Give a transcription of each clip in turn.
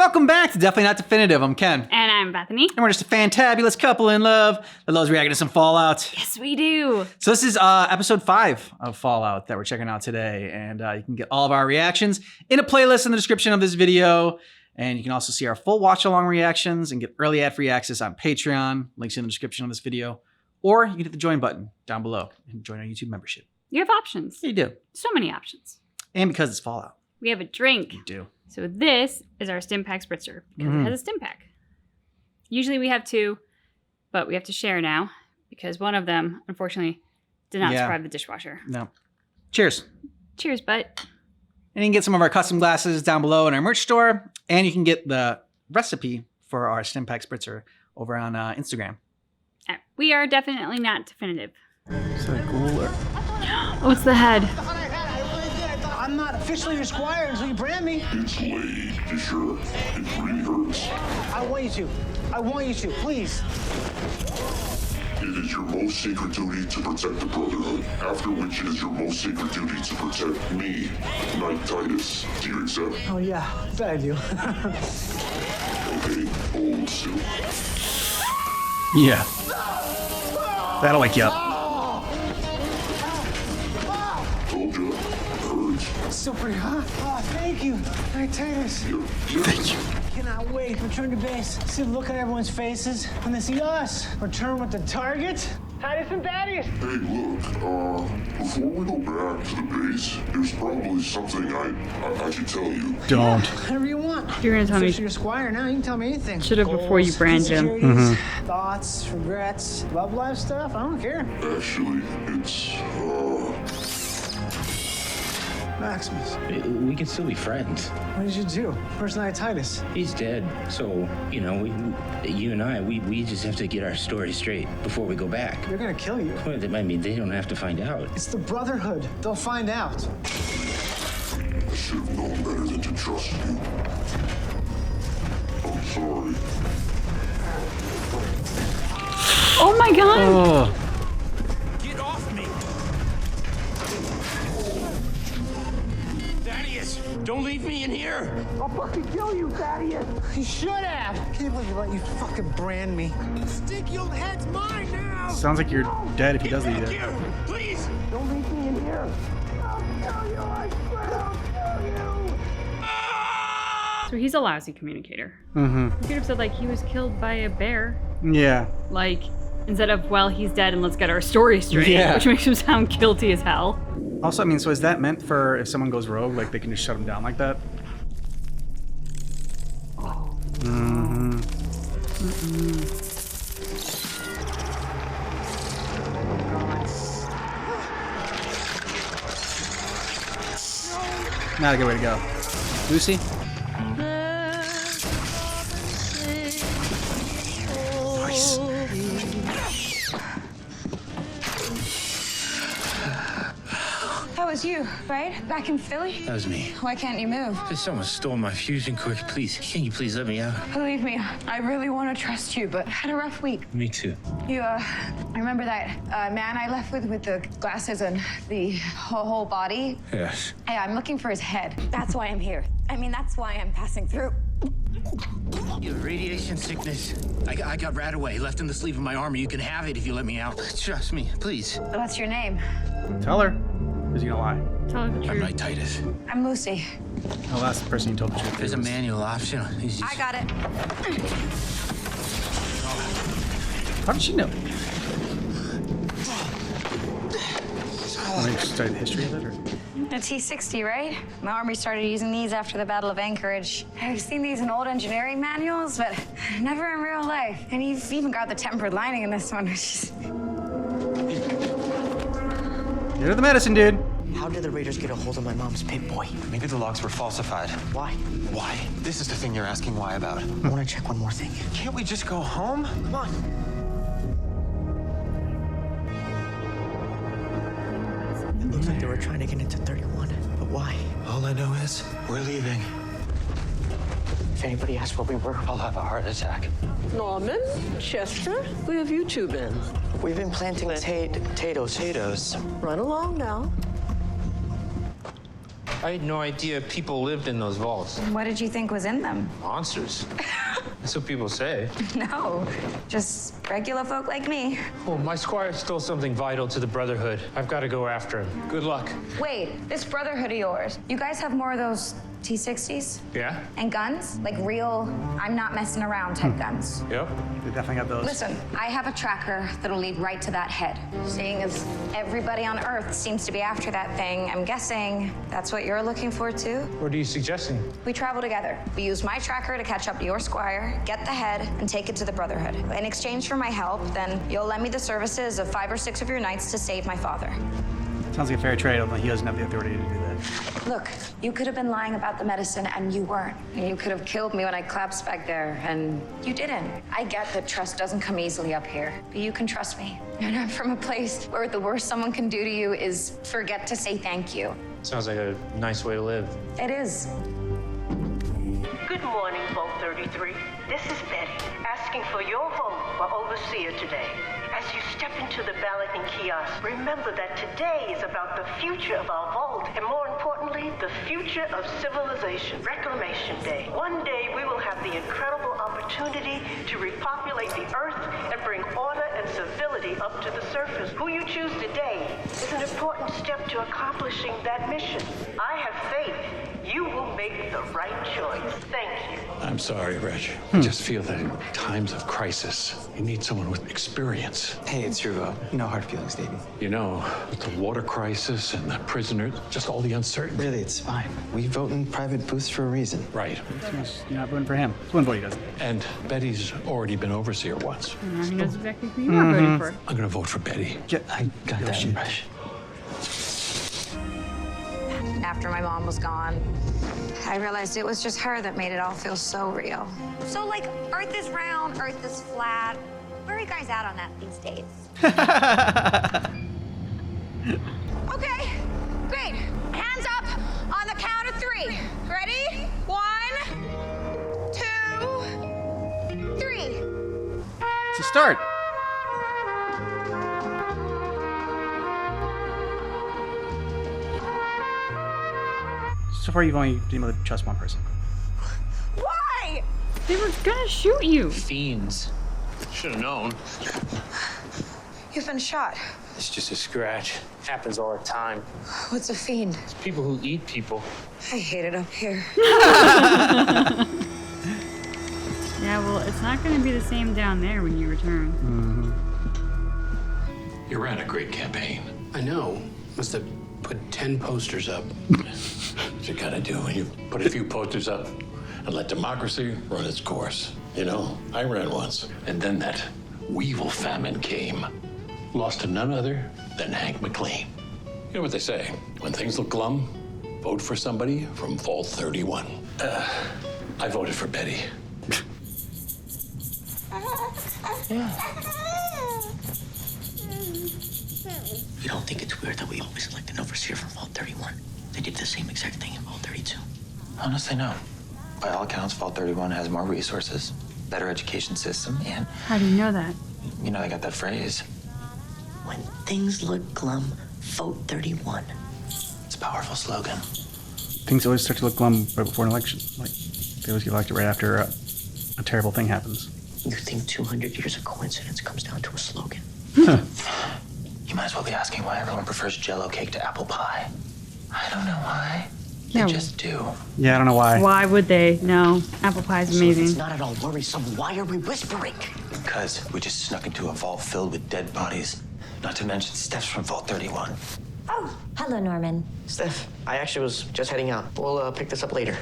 Welcome back to Definitely Not Definitive. I'm Ken. And I'm Bethany. And we're just a fantabulous couple in love that loves reacting to some Fallout. Yes, we do. So this is episode 5 of Fallout that we're checking out today. And you can get all of our reactions in a playlist in the description of this video. And you can also see our full watch-along reactions and get early ad-free access on Patreon. Links in the description of this video. Or you can hit the join button down below and join our YouTube membership. You have options. You do. So many options. And because it's Fallout. We have a drink. You do. So this is our Stimpack Spritzer because it has a Stimpack. Usually we have 2, but we have to share now because one of them, unfortunately, did not survive the dishwasher. No. Cheers. Cheers, bud. And you can get some of our custom glasses down below in our merch store. And you can get the recipe for our Stimpack Spritzer over on Instagram. We are definitely not definitive. Is that cool? Oh, it's the head. I'm not officially your squire until you brand me. It's late, for sure. It really hurts. I want you to. I want you to, please. It is your most sacred duty to protect the Brotherhood, after which it is your most sacred duty to protect me, Knight Titus. Do you accept? Oh, yeah. Bet I do. Okay, old Sue. Yeah. That'll wake you up. Told you. Hurts. Still pretty hot. Oh, thank you. Knight Titus. Thank you. Cannot wait to return to base. See the look on everyone's faces when they see us. Return with the target. Titus and Thaddeus. Hey, look, before we go back to the base, there's probably something I should tell you. Don't. Whatever you want. You're going to tell me. Officially your squire now. You can tell me anything. Should have before you brand him. Insecurities, thoughts, regrets, love life stuff. I don't care. Actually, it's, Maximus, We can still be friends. what did you do? Where's Knight Titus? He's dead. So, you know, you and I, we just have to get our story straight before we go back. They're gonna kill you. Well, I mean, they don't have to find out. It's the Brotherhood. They'll find out. I should have known better than to trust you. I'm sorry. Oh my god! Oh. Get off me! Thaddeus, don't leave me in here! I'll fucking kill you, Thaddeus! You should have! Can't believe you let you fucking brand me. Stick your head's mine now! Sounds like you're dead if he does leave Back you. here, please! Don't leave me in here. I'll kill you, I swear I'll kill you! So he's a lousy communicator. Mm-hmm. You could have said, like, he was killed by a bear. Yeah. Like, instead of, well, he's dead and let's get our story straight. Yeah. Which makes him sound guilty as hell. Also, I mean, so is that meant for if someone goes rogue, like they can just shut them down like that? Mm-hmm. Not a good way to go. Lucy? Nice. That was you, right? Back in Philly? That was me. Why can't you move? Someone stole my fusion quick. Please, can you please let me out? Believe me, I really want to trust you, but I had a rough week. Me too. You, remember that man I left with the glasses and the whole body? Yes. Hey, I'm looking for his head. That's why I'm here. I mean, that's why I'm passing through. You have radiation sickness. I got rat away, left in the sleeve of my armor. You can have it if you let me out. Trust me, please. What's your name? Tell her. Is he gonna lie? Tell her the I'm truth. Knight Titus. I'm Lucy. Oh, that's the person you told the truth. There's a manual option. I got it. How did she know? Want to study the history of it, or? A T-60, right? My army started using these after the Battle of Anchorage. I've seen these in old engineering manuals, but never in real life. And you've even got the tempered lining in this one, which is... You're the medicine, dude. How did the Raiders get a hold of my mom's Pip-Boy? Maybe the logs were falsified. Why? Why? This is the thing you're asking why about. I want to check one more thing. Can't we just go home? Come on. It looks like they were trying to get into 31. But why? All I know is we're leaving. If anybody asks where we were, I'll have a heart attack. Norman, Chester, where have you two been? we've been planting potatoes. Potatoes. Run along now. I had no idea people lived in those vaults. What did you think was in them? Monsters. That's what people say. No, just regular folk like me. Well, my squire stole something vital to the Brotherhood. I've got to go after him. Good luck. Wait, this Brotherhood of yours, you guys have more of those T-60s? Yeah? And guns? Like real, I'm not messing around type guns. Yep. They definitely got those. Listen, I have a tracker that'll lead right to that head. Seeing as everybody on Earth seems to be after that thing, I'm guessing that's what you're looking for too? What are you suggesting? We travel together. We use my tracker to catch up to your squire, get the head, and take it to the Brotherhood. In exchange for my help, then you'll lend me the services of 5 or 6 of your knights to save my father. Sounds like a fair trade, although he doesn't have the authority to do that. Look, you could have been lying about the medicine, and you weren't. And you could have killed me when I collapsed back there, and you didn't. I get that trust doesn't come easily up here, but you can trust me. And I'm from a place where the worst someone can do to you is forget to say thank you. Sounds like a nice way to live. It is. Good morning, Vault 33. This is Betty, asking for your vote for Overseer today. As you step into the balloting kiosk, remember that today is about the future of our vault, and more importantly, the future of civilization. Reclamation Day. One day we will have the incredible opportunity to repopulate the Earth and bring order and civility up to the surface. Who you choose today is an important step to accomplishing that mission. I have faith you will make the right choice. Thank you. I'm sorry, Reg. I just feel that in times of crisis, you need someone with experience. Hey, it's your vote. No hard feelings, Davey. You know, with the water crisis and the prisoners, just all the uncertainty. Really, it's fine. We vote in private booths for a reason. Right. You're not voting for him. It's one vote he doesn't. And Betty's already been overseer once. Now he knows exactly who you are voting for. I'm gonna vote for Betty. I got that impression. After my mom was gone, I realized it was just her that made it all feel so real. So, like, Earth is round, Earth is flat. Where are you guys at on that these days? Okay, great. Hands up on the count of 3. Ready? 1, 2, 3. It's a start. So far, you've only been able to trust one person. Why? They were gonna shoot you. Fiends. Should have known. You've been shot. It's just a scratch. Happens all the time. What's a fiend? It's people who eat people. I hate it up here. Yeah, well, it's not gonna be the same down there when you return. You ran a great campaign. I know. Must have put 10 posters up. What you gotta do when you put a few posters up and let democracy run its course. You know, I ran once, and then that weevil famine came. Lost to none other than Hank McLean. You know what they say, when things look glum, vote for somebody from Vault 31. I voted for Betty. You don't think it's weird that we always select an overseer from Vault 31? They did the same exact thing in Vault 32. Honestly, no. By all accounts, Vault 31 has more resources, better education system, and, How do you know that? you know, they got that phrase. When things look glum, vote 31. It's a powerful slogan. Things always start to look glum right before an election. Like, they always get elected right after a terrible thing happens. You think 200 years of coincidence comes down to a slogan? You might as well be asking why everyone prefers Jell-O cake to apple pie. I don't know why. Yeah. They just do. Yeah, I don't know why. Why would they? No, apple pie's So if amazing. it's not at all worrisome, why are we whispering? Because we just snuck into a vault filled with dead bodies. Not to mention Steph's from Vault 31. Oh, hello, Norman. Steph, I actually was just heading out. We'll pick this up later.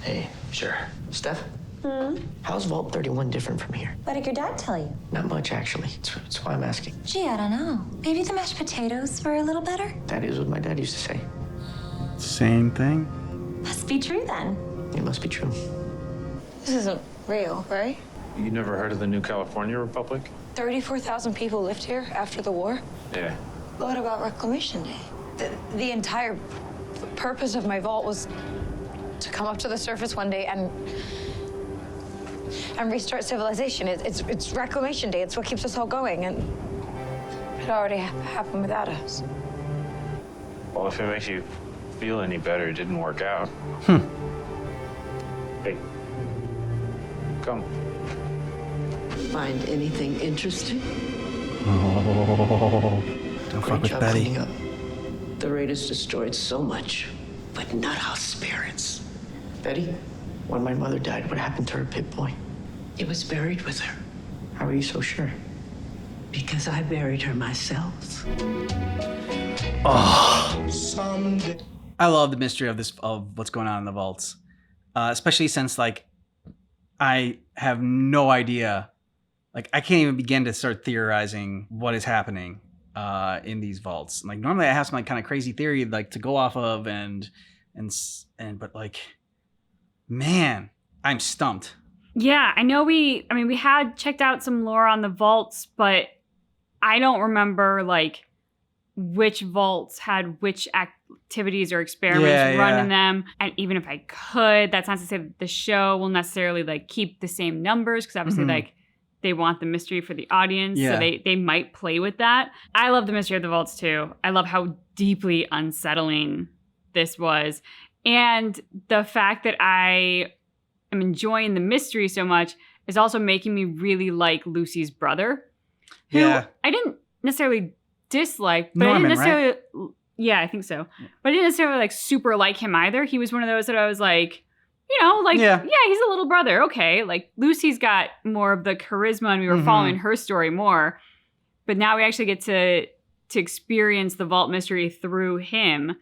Hey, sure. Steph? How's Vault 31 different from here? What did your dad tell you? Not much, actually. That's why I'm asking. Gee, I don't know. Maybe the mashed potatoes were a little better? That is what my dad used to say. Same thing. Must be true then. It must be true. This isn't real, right? You never heard of the New California Republic? 34,000 people lived here after the war. Yeah. What about Reclamation Day? The entire purpose of my vault was to come up to the surface one day and restart civilization. It's Reclamation Day. It's what keeps us all going, and it already happened without us. Well, if it makes you feel any better. It didn't work out. Hey, come. Find anything interesting? Oh, don't fuck Great with job Betty. cleaning up. The Raiders destroyed so much, but not our spirits. Betty, when my mother died, what happened to her pit boy? It was buried with her. How are you so sure? Because I buried her myself. Oh, Someday. I love the mystery of what's going on in the vaults, especially since like I have no idea. Like I can't even begin to start theorizing what is happening in these vaults. Like normally I have some like kind of crazy theory like to go off of and but like, man, I'm stumped. Yeah, I know we had checked out some lore on the vaults, but I don't remember like which vaults had which activities or experiments run in them. And even if I could, that's not to say that the show will necessarily like keep the same numbers, because obviously like they want the mystery for the audience. Yeah. So they might play with that. I love the mystery of the vaults too. I love how deeply unsettling this was. And the fact that I am enjoying the mystery so much is also making me really like Lucy's brother, who I didn't necessarily dislike, but Norman, I didn't necessarily, yeah, I think so. But I didn't necessarily like super like him either. He was one of those that I was like, you know, like, yeah, he's a little brother. Okay. Like Lucy's got more of the charisma and we were following her story more. But now we actually get to experience the vault mystery through him.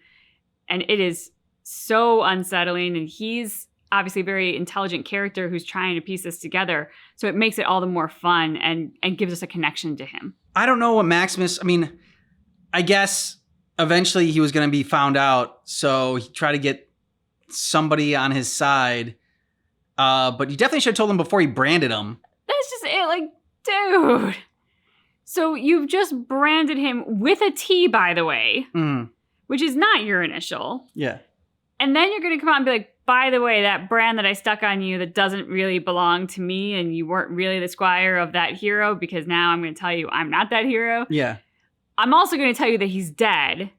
And it is so unsettling. And he's obviously a very intelligent character who's trying to piece this together. So it makes it all the more fun and gives us a connection to him. I don't know what Maximus, I mean, I guess eventually he was going to be found out. So he tried to get somebody on his side. But you definitely should have told him before he branded him. That's just it. Like, dude. So you've just branded him with a T, by the way, which is not your initial. Yeah. And then you're going to come out and be like, by the way, that brand that I stuck on you that doesn't really belong to me and you weren't really the squire of that hero, because now I'm going to tell you I'm not that hero. Yeah. I'm also going to tell you that he's dead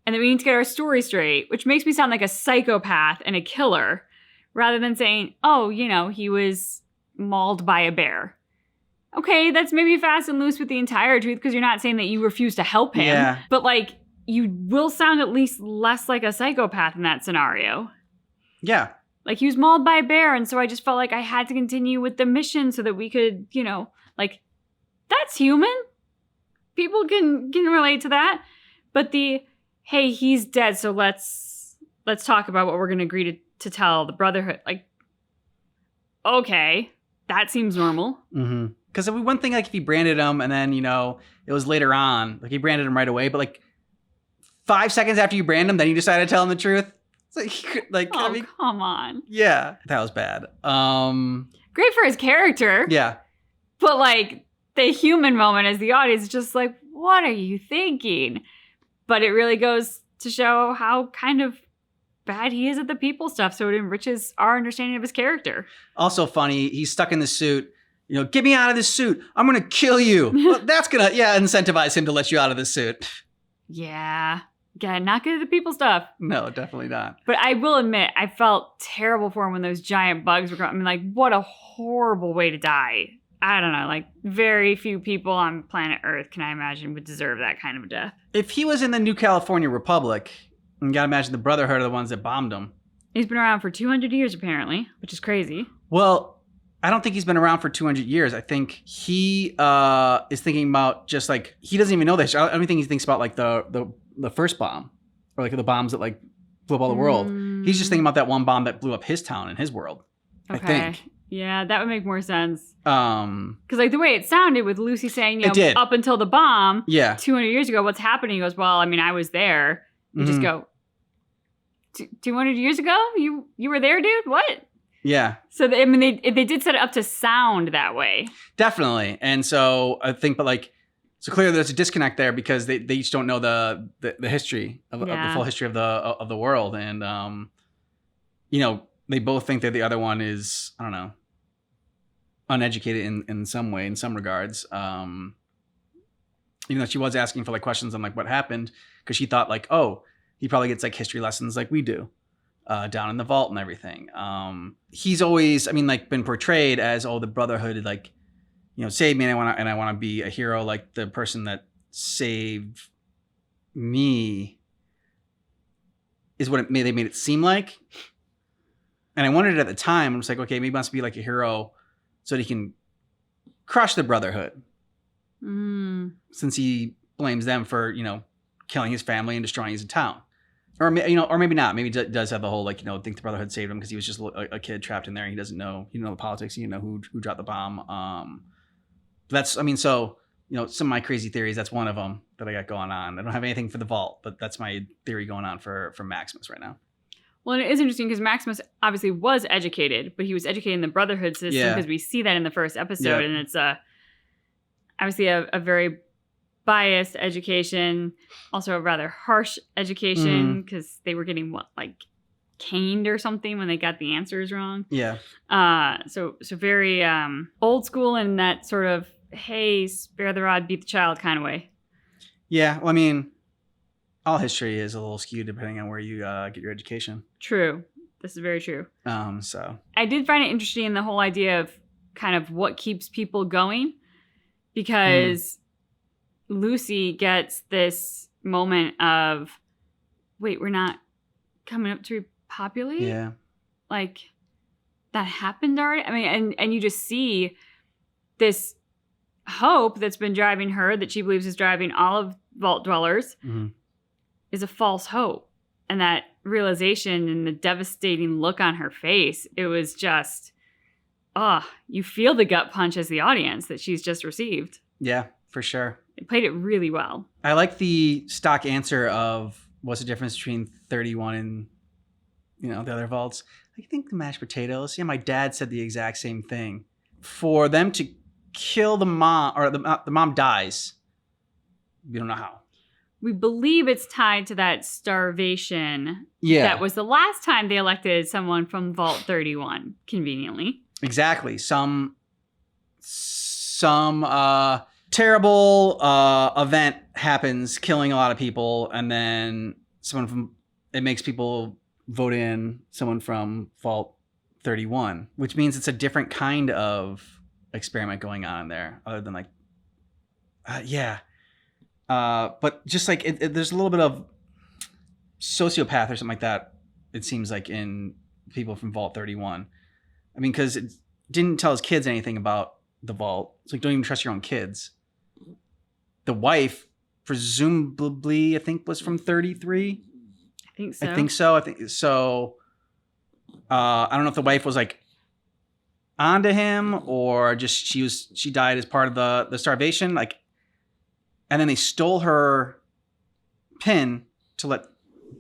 and that we need to get our story straight, which makes me sound like a psychopath and a killer rather than saying, oh, you know, he was mauled by a bear. Okay, that's maybe fast and loose with the entire truth because you're not saying that you refuse to help him. Yeah. But like, you will sound at least less like a psychopath in that scenario. Yeah. Like he was mauled by a bear, and so I just felt like I had to continue with the mission so that we could, you know, like, that's human. People can relate to that. But the, hey, he's dead, so let's talk about what we're going to agree to tell the Brotherhood. Like, okay, that seems normal. Mm-hmm. Because one thing, like if he branded him and then, you know, it was later on, like he branded him right away, but like 5 seconds after you brand him, then you decided to tell him the truth. Like, oh, I mean, come on. Yeah, that was bad. Great for his character. Yeah. But like the human moment as the audience is just like, what are you thinking? But it really goes to show how kind of bad he is at the people stuff. So it enriches our understanding of his character. Also funny, he's stuck in the suit. You know, get me out of this suit. I'm going to kill you. Well, that's going to, incentivize him to let you out of the suit. Yeah. Yeah, not good at the people stuff. No, definitely not. But I will admit, I felt terrible for him when those giant bugs were coming. I mean, like, what a horrible way to die. I don't know, like, very few people on planet Earth, can I imagine, would deserve that kind of death. If he was in the New California Republic, you gotta imagine the Brotherhood are the ones that bombed him. He's been around for 200 years, apparently, which is crazy. Well, I don't think he's been around for 200 years. I think he is thinking about just, like, he doesn't even know this. I don't think he thinks about, like, the first bomb, or like the bombs that like blew up all the world. He's just thinking about that one bomb that blew up his town and his world. Okay. I think. Yeah, that would make more sense. Because like the way it sounded with Lucy saying, you know, up until the bomb, 200 years ago, what's happening? He goes, well, I mean, I was there. You just go, 200 years ago? You were there, dude? What? Yeah. So I mean, they did set it up to sound that way. Definitely. And so I think, but like, so clearly there's a disconnect there because they each don't know the history of the full history of the world, and you know, they both think that the other one is, I don't know, uneducated in some way, in some regards. Even though she was asking for like questions on like what happened, because she thought like, oh, He probably gets like history lessons like we do down in the vault and everything. He's always, I mean, like been portrayed as, oh, the Brotherhood, like, you know, saved me and I want to be a hero like the person that saved me is what they made it seem like. And I wondered at the time, I was like, okay, maybe he wants to be like a hero so that he can crush the Brotherhood. Since he blames them for, you know, killing his family and destroying his town. Or, you know, or maybe not. Maybe he does have the whole, like, you know, think the Brotherhood saved him because he was just a kid trapped in there. And he doesn't know, the politics. He didn't know who dropped the bomb. That's, I mean, so, you know, some of my crazy theories, that's one of them that I got going on. I don't have anything for the vault, but that's my theory going on for Maximus right now. Well, and it is interesting because Maximus obviously was educated, but he was educated in the Brotherhood system because we see that in the first episode. And it's obviously a very biased education, also a rather harsh education because they were getting caned or something when they got the answers wrong. Yeah. So very old school in that sort of, hey, spare the rod, beat the child kind of way. Yeah. Well, I mean, all history is a little skewed depending on where you get your education. True. This is very true. So I did find it interesting in the whole idea of kind of what keeps people going because Lucy gets this moment of, wait, we're not coming up to repopulate? Yeah. Like, that happened already? I mean, and you just see this hope that's been driving her, that she believes is driving all of Vault Dwellers, is a false hope. And that realization and the devastating look on her face, it was just, you feel the gut punch as the audience that she's just received. Yeah, for sure. It played it really well. I like the stock answer of what's the difference between 31 and, you know, the other vaults. I think the mashed potatoes. Yeah, my dad said the exact same thing. For them to kill the mom, or the mom dies. We don't know how. We believe it's tied to that starvation. Yeah. That was the last time they elected someone from Vault 31, conveniently. Exactly. Some terrible event happens, killing a lot of people, and then it makes people vote in someone from Vault 31, which means it's a different kind of experiment going on in there, other than but just like there's a little bit of sociopath or something like that, it seems like, in people from Vault 31. I mean, because it didn't tell his kids anything about the vault. It's like, don't even trust your own kids. The wife, presumably, I think, was from 33. I think so. I think so. I don't know if the wife was like onto him or just she died as part of the starvation. Like, and then they stole her pin to let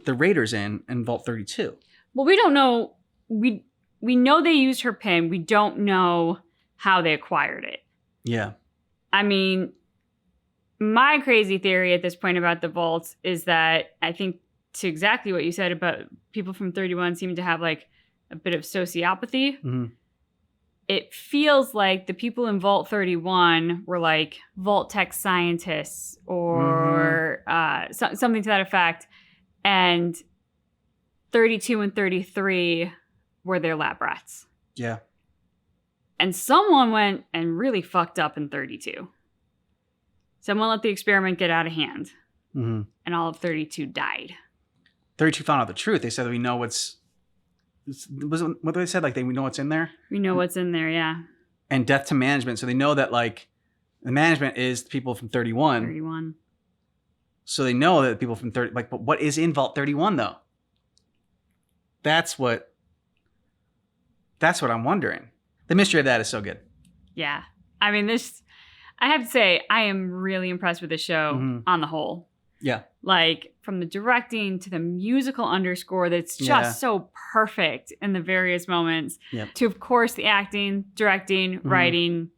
the Raiders in Vault 32. Well, we don't know. We know they used her pin. We don't know how they acquired it. Yeah. I mean, my crazy theory at this point about the vaults is that I think, to exactly what you said about people from 31 seem to have like a bit of sociopathy. It feels like the people in Vault 31 were like Vault Tech scientists or something to that effect. And 32 and 33 were their lab rats. Yeah. And someone went and really fucked up in 32. Someone let the experiment get out of hand. And all of 32 died. 32 found out the truth. They said that we know what they said? Like, we know what's in there? We know what's in there, yeah. And death to management. So they know that, like, the management is the people from 31. 31. So they know that the people from 30, like, but what is in Vault 31, though? That's what I'm wondering. The mystery of that is so good. Yeah. I mean, I have to say, I am really impressed with the show on the whole. Yeah. Like, from the directing to the musical underscore that's just so perfect in the various moments. Yep. To, of course, the acting, directing, writing.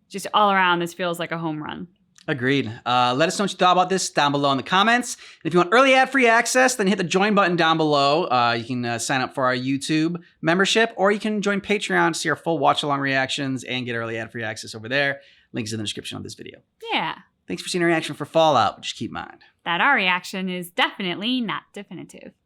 Just all around, this feels like a home run. Agreed. Let us know what you thought about this down below in the comments. And if you want early ad-free access, then hit the join button down below. You can sign up for our YouTube membership, or you can join Patreon to see our full watch-along reactions and get early ad-free access over there. Links in the description of this video. Yeah. Thanks for seeing our reaction for Fallout. Just keep in mind. that our reaction is definitely not definitive.